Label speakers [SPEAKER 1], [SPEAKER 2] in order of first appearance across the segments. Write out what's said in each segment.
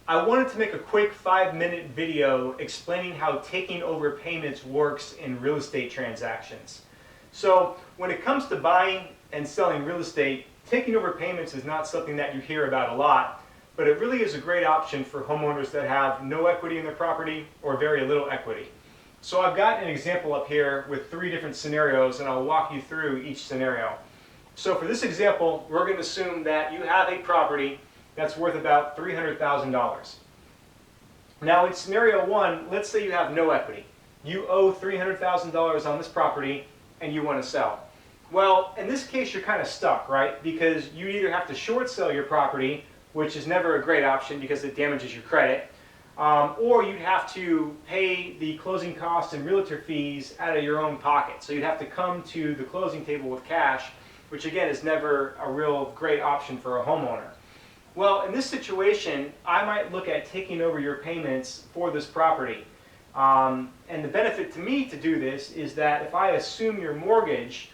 [SPEAKER 1] I wanted to make a quick 5-minute video explaining how taking over payments works in real estate transactions. So when it comes to buying and selling real estate, taking over payments is not something that you hear about a lot, but it really is a great option for homeowners that have no equity in their property or very little equity. So I've got an example up here with 3 different scenarios, and I'll walk you through each scenario. So for this example, we're going to assume that you have a property that's worth about $300,000. Now in scenario 1, let's say you have no equity. You owe $300,000 on this property and you want to sell. Well, in this case you're kind of stuck, right? Because you either have to short sell your property, which is never a great option because it damages your credit, or you'd have to pay the closing costs and realtor fees out of your own pocket. So you'd have to come to the closing table with cash, which again is never a real great option for a homeowner. Well, in this situation, I might look at taking over your payments for this property. And the benefit to me to do this is that if I assume your mortgage,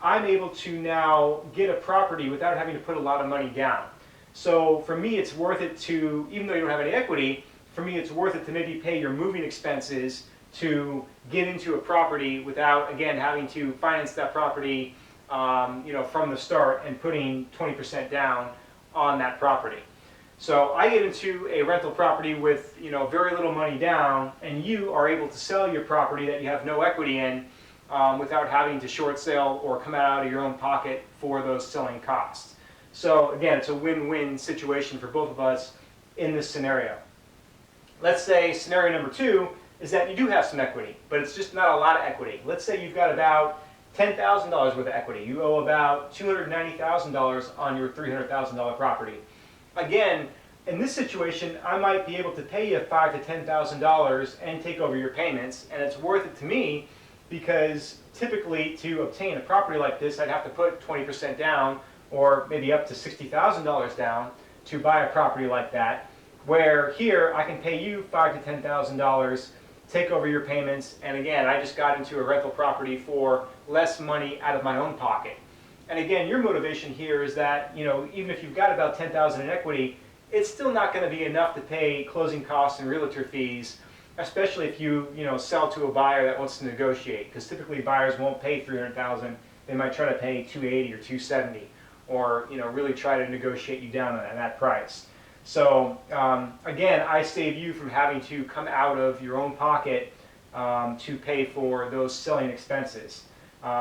[SPEAKER 1] I'm able to now get a property without having to put a lot of money down. So for me, it's worth it to, even though you don't have any equity, for me it's worth it to maybe pay your moving expenses to get into a property without, again, having to finance that property from the start and putting 20% down on that property. So I get into a rental property with very little money down, and you are able to sell your property that you have no equity in without having to short sale or come out of your own pocket for those selling costs. So again, it's a win-win situation for both of us in this scenario. Let's say scenario number 2 is that you do have some equity, but it's just not a lot of equity. Let's say you've got about $10,000 worth of equity. You owe about $290,000 on your $300,000 property. Again, in this situation, I might be able to pay you $5,000 to $10,000 and take over your payments, and it's worth it to me because typically to obtain a property like this, I'd have to put 20% down or maybe up to $60,000 down to buy a property like that, where here I can pay you $5,000 to $10,000, take over your payments, and again, I just got into a rental property for less money out of my own pocket. And again, your motivation here is that, even if you've got about $10,000 in equity, it's still not going to be enough to pay closing costs and realtor fees, especially if you, sell to a buyer that wants to negotiate, because typically buyers won't pay $300,000. They might try to pay $280,000 or $270,000, or, really try to negotiate you down on that price. So again, I save you from having to come out of your own pocket to pay for those selling expenses.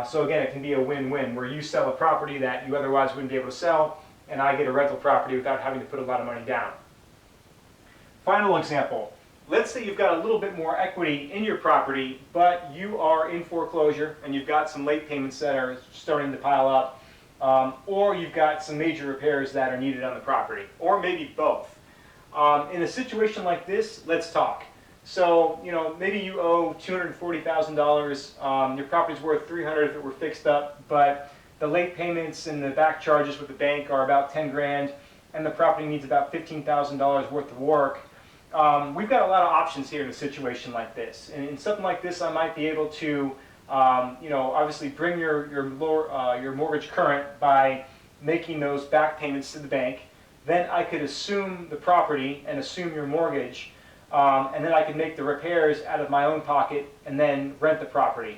[SPEAKER 1] So again, it can be a win-win where you sell a property that you otherwise wouldn't be able to sell, and I get a rental property without having to put a lot of money down. Final example. Let's say you've got a little bit more equity in your property, but you are in foreclosure and you've got some late payments that are starting to pile up. Or you've got some major repairs that are needed on the property, or maybe both. In a situation like this, let's talk. So, maybe you owe $240,000. Your property's worth $300,000 if it were fixed up, but the late payments and the back charges with the bank are about $10,000, and the property needs about $15,000 worth of work. We've got a lot of options here in a situation like this. And in something like this, I might be able to obviously bring your mortgage current by making those back payments to the bank. Then I could assume the property and assume your mortgage, and then I could make the repairs out of my own pocket and then rent the property.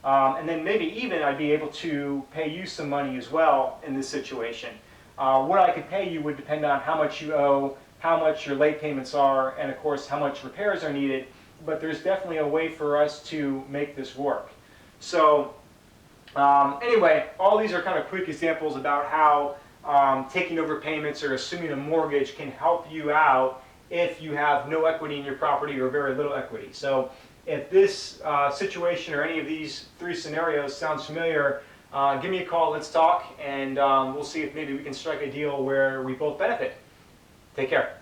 [SPEAKER 1] And then maybe even I'd be able to pay you some money as well in this situation. What I could pay you would depend on how much you owe, how much your late payments are, and of course how much repairs are needed. But there's definitely a way for us to make this work. So anyway, all these are kind of quick examples about how taking over payments or assuming a mortgage can help you out if you have no equity in your property or very little equity. So if this situation or any of these 3 scenarios sounds familiar, give me a call, let's talk, and we'll see if maybe we can strike a deal where we both benefit. Take care.